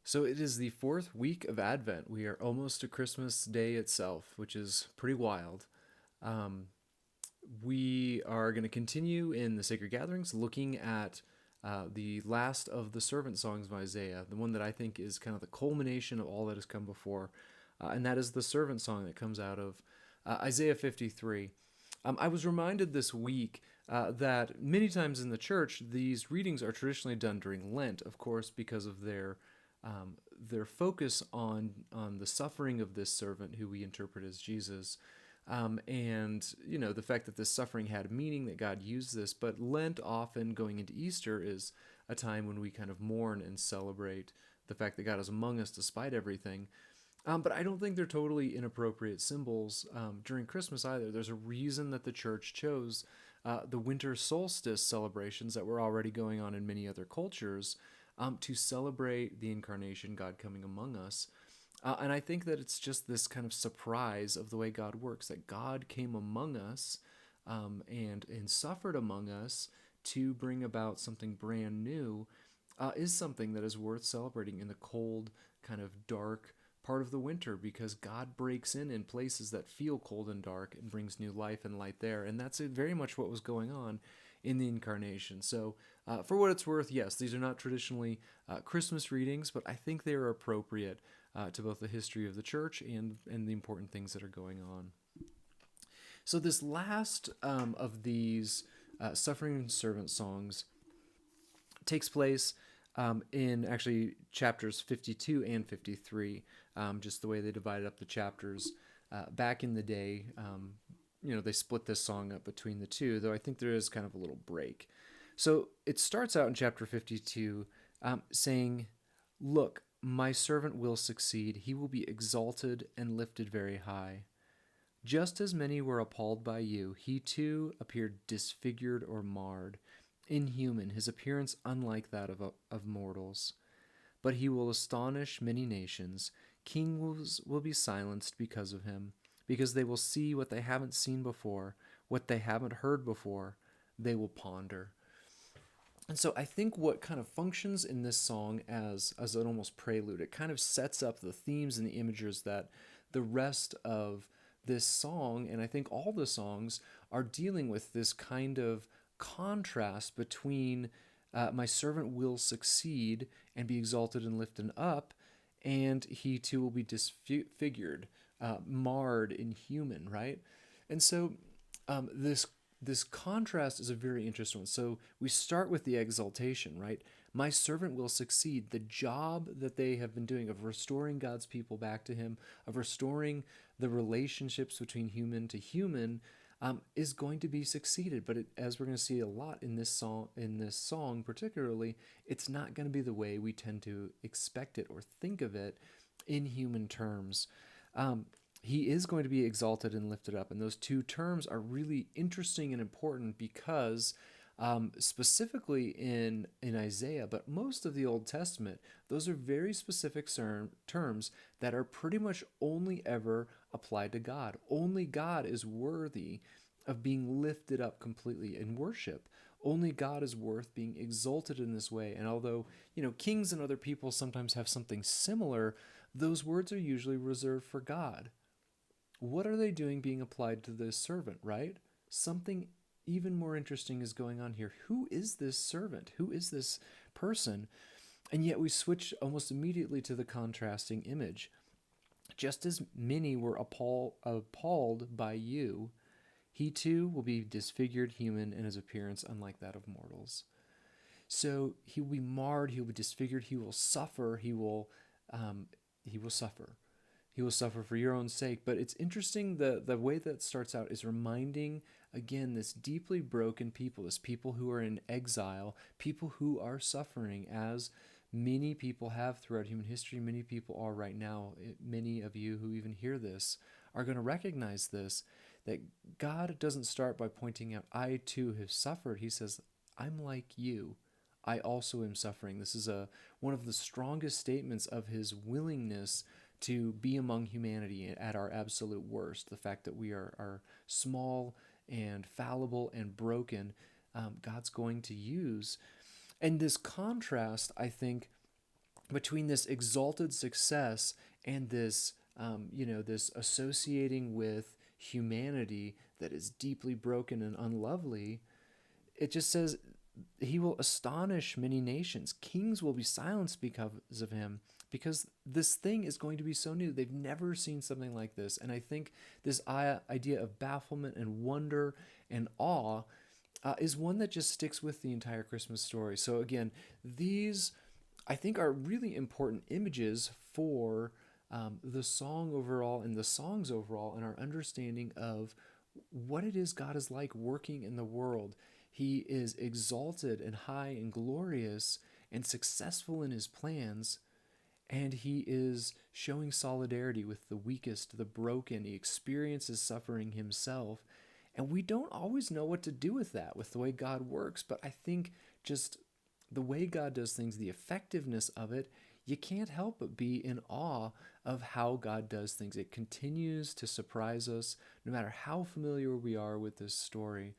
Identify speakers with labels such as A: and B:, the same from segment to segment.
A: So it is the fourth week of Advent. We are almost to Christmas Day itself, which is pretty wild. Um, we are going to continue in the sacred gatherings looking at the last of the servant songs of Isaiah, the one that I think is kind of the culmination of all that has come before. And that is the servant song that comes out of Isaiah 53. I was reminded this week that many times in the church, these readings are traditionally done during Lent, of course, because of their focus on the suffering of this servant who we interpret as Jesus. And the fact that this suffering had meaning, that God used this. But Lent, often going into Easter, is a time when we kind of mourn and celebrate the fact that God is among us despite everything. But I don't think they're totally inappropriate symbols during Christmas either. There's a reason that the church chose the winter solstice celebrations that were already going on in many other cultures to celebrate the incarnation, God coming among us. And I think that it's just this kind of surprise of the way God works, that God came among us and suffered among us to bring about something brand new, is something that is worth celebrating in the cold, kind of dark part of the winter, because God breaks in places that feel cold and dark and brings new life and light there. And that's very much what was going on in the incarnation. So, for what it's worth, yes, these are not traditionally Christmas readings, but I think they are appropriate to both the history of the church and the important things that are going on. So, this last of these suffering and servant songs takes place in actually chapters 52 and 53, just the way they divided up the chapters back in the day. They split this song up between the two, though I think there is kind of a little break. So it starts out in chapter 52 saying, "Look, my servant will succeed. He will be exalted and lifted very high. Just as many were appalled by you, he too appeared disfigured or marred, inhuman, his appearance unlike that of mortals. But he will astonish many nations. Kings will be silenced because of him, because they will see what they haven't seen before, what they haven't heard before. They will ponder." And so I think what kind of functions in this song as an almost prelude, it kind of sets up the themes and the images that the rest of this song, and I think all the songs, are dealing with this kind of contrast between my servant will succeed and be exalted and lifted up, and he too will be disfigured, marred, inhuman, right? And so this contrast is a very interesting one. So we start with the exaltation, right? My servant will succeed. The job that they have been doing of restoring God's people back to Him, of restoring the relationships between human to human, is going to be succeeded. But as we're going to see a lot in this song particularly, it's not going to be the way we tend to expect it or think of it in human terms. Um, he is going to be exalted and lifted up. And those two terms are really interesting and important because, specifically in Isaiah, but most of the Old Testament, those are very specific terms that are pretty much only ever applied to God. Only God is worthy of being lifted up completely in worship. Only God is worth being exalted in this way. And although, kings and other people sometimes have something similar, those words are usually reserved for God. What are they doing being applied to this servant, right? Something even more interesting is going on here. Who is this servant? Who is this person? And yet we switch almost immediately to the contrasting image. Just as many were appalled by you, he too will be disfigured, human, and his appearance unlike that of mortals. So he will be marred, he will be disfigured, he will suffer, he will suffer. He will suffer for your own sake. But it's interesting, the way that starts out is reminding, again, this deeply broken people, this people who are in exile, people who are suffering, as many people have throughout human history. Many people are right now. Many of you who even hear this are going to recognize this, that God doesn't start by pointing out, I too have suffered. He says, I'm like you. I also am suffering. This is one of the strongest statements of his willingness to be among humanity at our absolute worst. The fact that we are small and fallible and broken, God's going to use. And this contrast, I think, between this exalted success and this, this associating with humanity that is deeply broken and unlovely. It just says he will astonish many nations. Kings will be silenced because of him, because this thing is going to be so new. They've never seen something like this. And I think this idea of bafflement and wonder and awe is one that just sticks with the entire Christmas story. So, again, these I think are really important images for the song overall and the songs overall and our understanding of what it is God is like working in the world. He is exalted and high and glorious and successful in his plans, and he is showing solidarity with the weakest, the broken. He experiences suffering himself. And we don't always know what to do with that, with the way God works. But I think just the way God does things, the effectiveness of it, you can't help but be in awe of how God does things. It continues to surprise us, no matter how familiar we are with this story.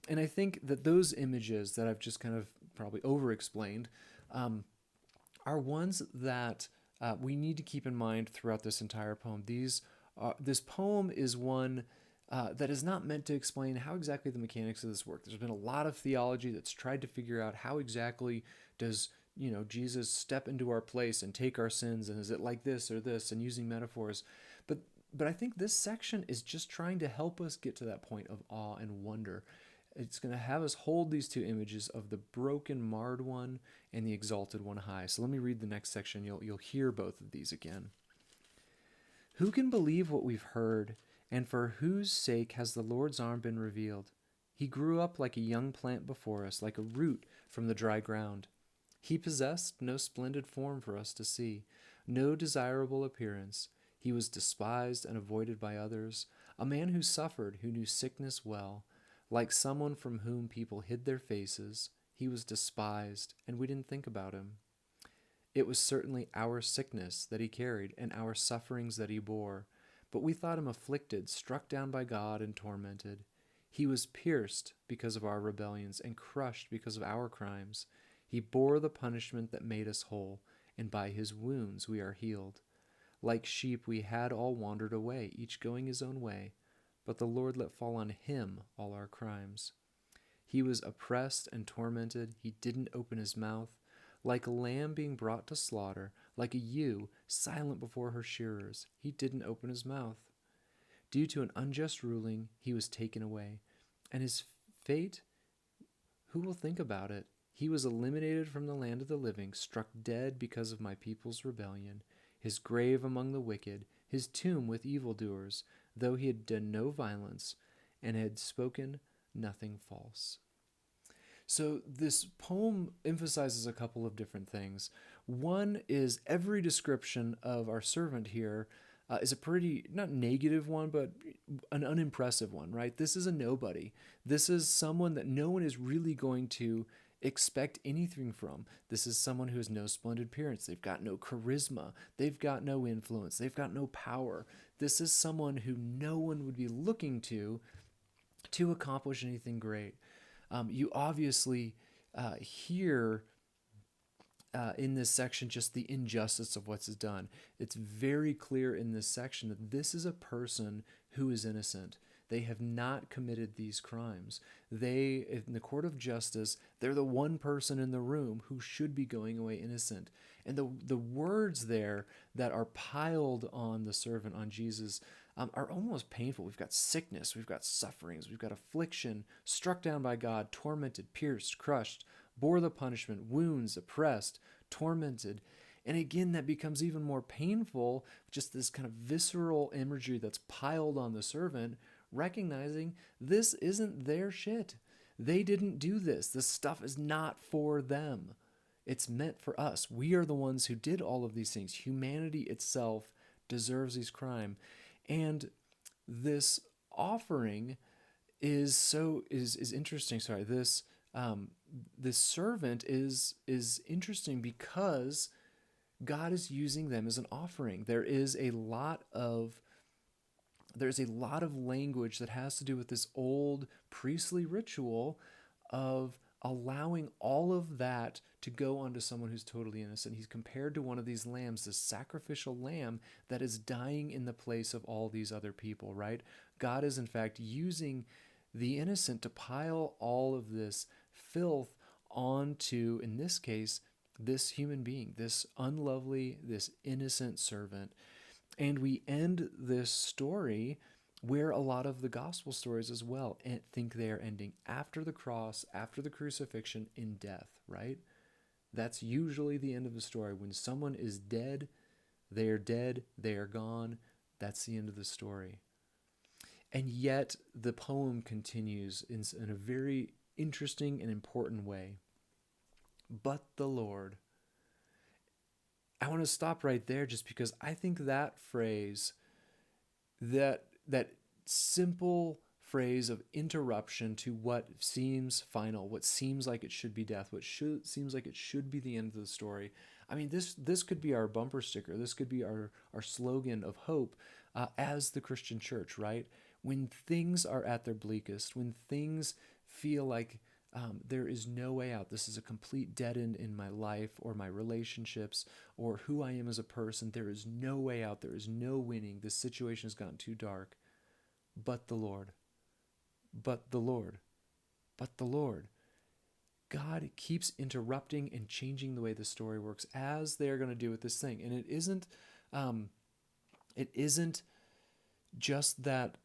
A: And I think that those images that I've just kind of probably over explained are ones that we need to keep in mind throughout this entire poem. This poem is one that is not meant to explain how exactly the mechanics of this work. There's been a lot of theology that's tried to figure out how exactly does Jesus step into our place and take our sins, and is it like this or this, and using metaphors. But but I think this section is just trying to help us get to that point of awe and wonder. It's going to have us hold these two images of the broken, marred one and the exalted one high. So let me read the next section. You'll hear both of these again. Who can believe what we've heard, and for whose sake has the Lord's arm been revealed? He grew up like a young plant before us, like a root from the dry ground. He possessed no splendid form for us to see, no desirable appearance. He was despised and avoided by others, a man who suffered, who knew sickness well. Like someone from whom people hid their faces, he was despised, and we didn't think about him. It was certainly our sickness that he carried, and our sufferings that he bore. But we thought him afflicted, struck down by God, and tormented. He was pierced because of our rebellions, and crushed because of our crimes. He bore the punishment that made us whole, and by his wounds we are healed. Like sheep we had all wandered away, each going his own way. But the Lord let fall on him all our crimes. He was oppressed and tormented. He didn't open his mouth. Like a lamb being brought to slaughter, like a ewe silent before her shearers, he didn't open his mouth. Due to an unjust ruling, he was taken away. And his fate, who will think about it? He was eliminated from the land of the living, struck dead because of my people's rebellion. His grave among the wicked, his tomb with evildoers, though he had done no violence and had spoken nothing false. So this poem emphasizes a couple of different things. One is every description of our servant here is a pretty, not negative one, but an unimpressive one, right? This is a nobody. This is someone that no one is really going to expect anything from. This is someone who has no splendid appearance. They've got no charisma. They've got no influence. They've got no power. This is someone who no one would be looking to accomplish anything great. You obviously hear in this section just the injustice of what's done. It's very clear in this section that this is a person who is innocent. They have not committed these crimes. They, in the court of justice, they're the one person in the room who should be going away innocent. And the words there that are piled on the servant, on Jesus, are almost painful. We've got sickness, we've got sufferings, we've got affliction, struck down by God, tormented, pierced, crushed, bore the punishment, wounds, oppressed, tormented. And again, that becomes even more painful, just this kind of visceral imagery that's piled on the servant, recognizing this isn't their shit. They didn't do this. This stuff is not for them. It's meant for us. We are the ones who did all of these things. Humanity itself deserves these crimes. And this offering is interesting. Sorry, this servant is interesting because God is using them as an offering. There's a lot of language that has to do with this old priestly ritual of allowing all of that to go onto someone who's totally innocent. He's compared to one of these lambs, this sacrificial lamb that is dying in the place of all these other people, right? God is, in fact, using the innocent to pile all of this filth onto, in this case, this human being, this unlovely, this innocent servant. And we end this story where a lot of the gospel stories as well think they are ending after the cross, after the crucifixion, in death, right? That's usually the end of the story. When someone is dead, they are dead, they are gone. That's the end of the story. And yet the poem continues in a very interesting and important way. But the Lord. I want to stop right there just because I think that phrase, that simple phrase of interruption to what seems final, what seems like it should be death, seems like it should be the end of the story. I mean, this could be our bumper sticker. This could be our slogan of hope as the Christian church, right? When things are at their bleakest, when things feel like there is no way out. This is a complete dead end in my life or my relationships or who I am as a person. There is no way out. There is no winning. This situation has gotten too dark. But the Lord, but the Lord, but the Lord. God keeps interrupting and changing the way the story works as they're going to do with this thing. And um, it isn't just that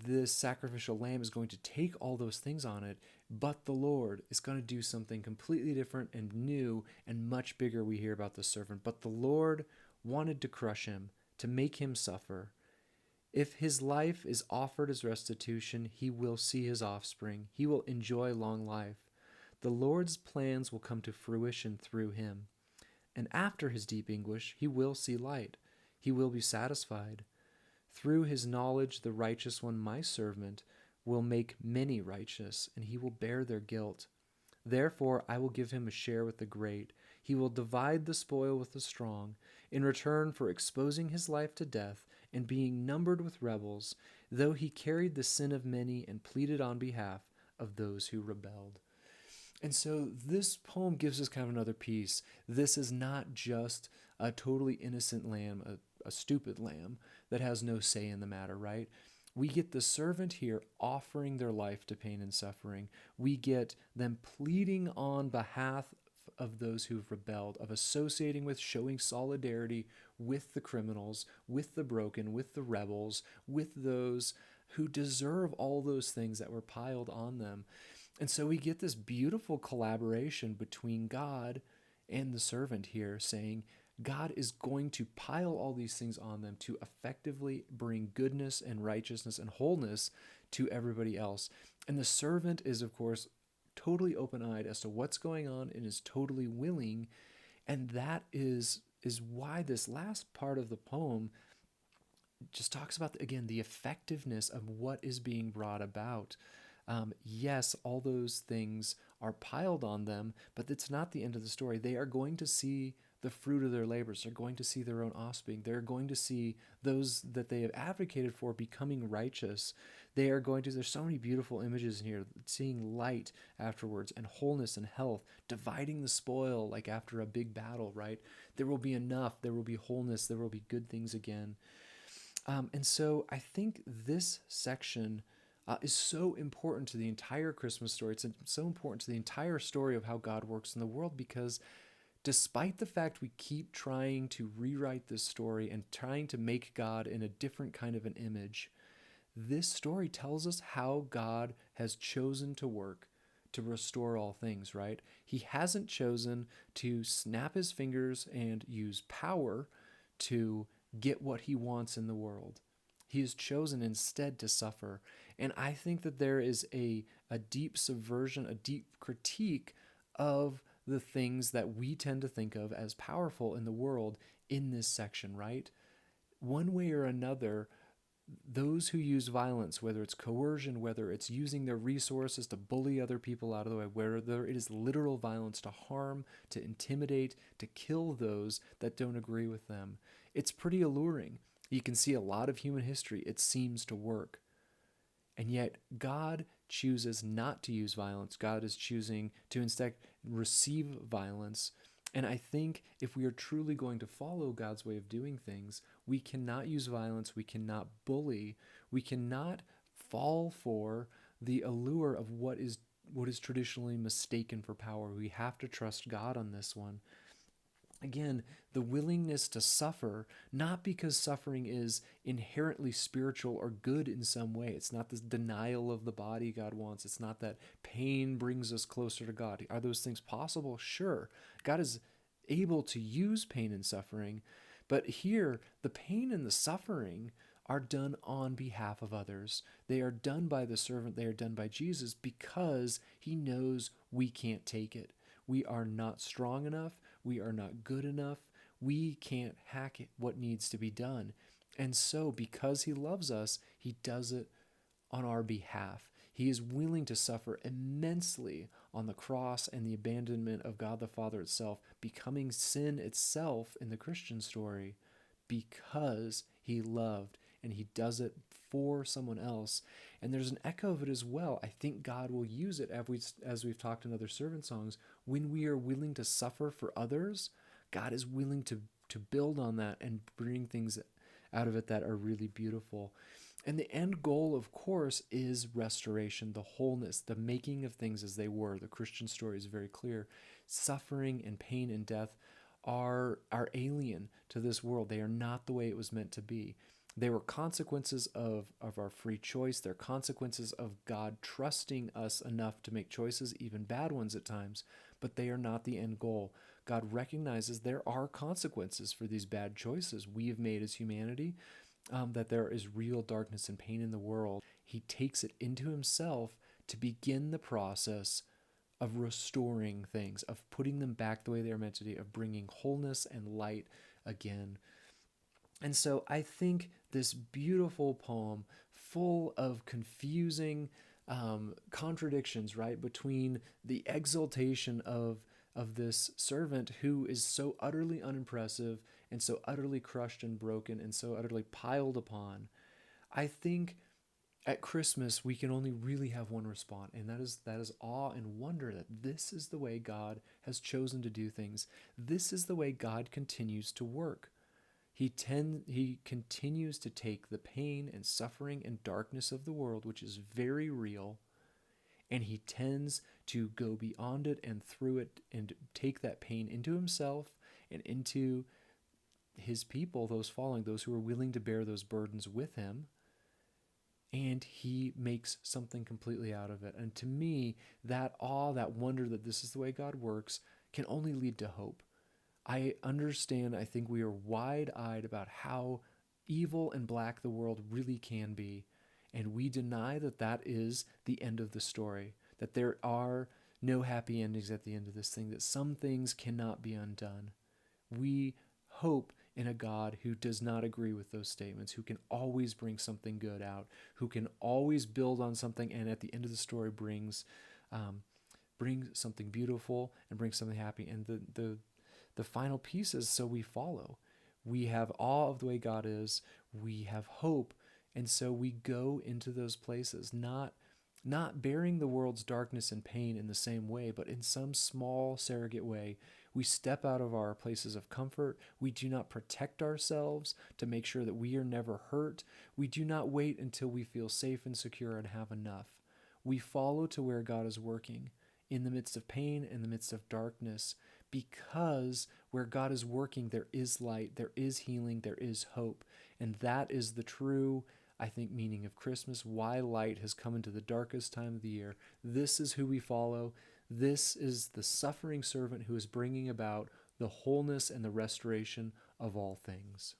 A: this sacrificial lamb is going to take all those things on it, but the Lord is going to do something completely different and new and much bigger. We hear about the servant, but the Lord wanted to crush him, to make him suffer. If his life is offered as restitution, he will see his offspring. He will enjoy long life. The Lord's plans will come to fruition through him. And after his deep anguish, he will see light. He will be satisfied. Through his knowledge, the righteous one, my servant, will make many righteous, and he will bear their guilt. Therefore, I will give him a share with the great. He will divide the spoil with the strong, in return for exposing his life to death and being numbered with rebels, though he carried the sin of many and pleaded on behalf of those who rebelled. And so this poem gives us kind of another piece. This is not just a totally innocent lamb, a stupid lamb that has no say in the matter, right? We get the servant here offering their life to pain and suffering. We get them pleading on behalf of those who've rebelled, of associating with, showing solidarity with the criminals, with the broken, with the rebels, with those who deserve all those things that were piled on them. And so we get this beautiful collaboration between God and the servant here, saying God is going to pile all these things on them to effectively bring goodness and righteousness and wholeness to everybody else. And the servant is, of course, totally open-eyed as to what's going on and is totally willing. And that is why this last part of the poem just talks about, again, the effectiveness of what is being brought about. Yes, all those things are piled on them, but it's not the end of the story. They are going to see the fruit of their labors. They're going to see their own offspring. They're going to see those that they have advocated for becoming righteous. They are going to, there's so many beautiful images in here, seeing light afterwards and wholeness and health, dividing the spoil like after a big battle, right? There will be enough, there will be wholeness, there will be good things again. And so I think this section is so important to the entire Christmas story. It's so important to the entire story of how God works in the world, because despite the fact we keep trying to rewrite this story and trying to make God in a different kind of an image, this story tells us how God has chosen to work to restore all things, right? He hasn't chosen to snap his fingers and use power to get what he wants in the world. He has chosen instead to suffer. And I think that there is a deep subversion, a deep critique of the things that we tend to think of as powerful in the world in this section, right? One way or another, those who use violence, whether it's coercion, whether it's using their resources to bully other people out of the way, whether it is literal violence to harm, to intimidate, to kill those that don't agree with them, it's pretty alluring. You can see a lot of human history. It seems to work. And yet God chooses not to use violence. God is choosing to instead receive violence. And I think if we are truly going to follow God's way of doing things, we cannot use violence, we cannot bully, we cannot fall for the allure of what is traditionally mistaken for power. We have to trust God on this one. Again, the willingness to suffer, not because suffering is inherently spiritual or good in some way. It's not this denial of the body God wants. It's not that pain brings us closer to God. Are those things possible? Sure. God is able to use pain and suffering, but here, the pain and the suffering are done on behalf of others. They are done by the servant, they are done by Jesus because he knows we can't take it. We are not strong enough. We are not good enough. We can't hack it, what needs to be done. And so, because he loves us, he does it on our behalf. He is willing to suffer immensely on the cross and the abandonment of God the Father itself, becoming sin itself in the Christian story because he loved, and he does it for someone else. And there's an echo of it as well. I think God will use it as we've talked in other servant songs. When we are willing to suffer for others, God is willing to build on that and bring things out of it that are really beautiful. And the end goal, of course, is restoration, the wholeness, the making of things as they were. The Christian story is very clear. Suffering and pain and death are alien to this world. They are not the way it was meant to be. They were consequences of our free choice. They're consequences of God trusting us enough to make choices, even bad ones at times, but they are not the end goal. God recognizes there are consequences for these bad choices we have made as humanity, that there is real darkness and pain in the world. He takes it into himself to begin the process of restoring things, of putting them back the way they are meant to be, of bringing wholeness and light again. And so I think this beautiful poem, full of confusing contradictions, right, between the exaltation of this servant who is so utterly unimpressive and so utterly crushed and broken and so utterly piled upon. I think at Christmas we can only really have one response, and that is awe and wonder that this is the way God has chosen to do things. This is the way God continues to work. He continues to take the pain and suffering and darkness of the world, which is very real, and he tends to go beyond it and through it and take that pain into himself and into his people, those following, those who are willing to bear those burdens with him, and he makes something completely out of it. And to me, that awe, that wonder that this is the way God works can only lead to hope. I understand, I think we are wide-eyed about how evil and black the world really can be, and we deny that that is the end of the story, that there are no happy endings at the end of this thing, that some things cannot be undone. We hope in a God who does not agree with those statements, who can always bring something good out, who can always build on something, and at the end of the story bring something beautiful and bring something happy. And the final piece is, so we follow. We have awe of the way God is. We have hope. And so we go into those places, not bearing the world's darkness and pain in the same way, but in some small surrogate way. We step out of our places of comfort. We do not protect ourselves to make sure that we are never hurt. We do not wait until we feel safe and secure and have enough. We follow to where God is working in the midst of pain, in the midst of darkness, because where God is working, there is light, there is healing, there is hope. And that is the true, I think, meaning of Christmas, why light has come into the darkest time of the year. This is who we follow. This is the suffering servant who is bringing about the wholeness and the restoration of all things.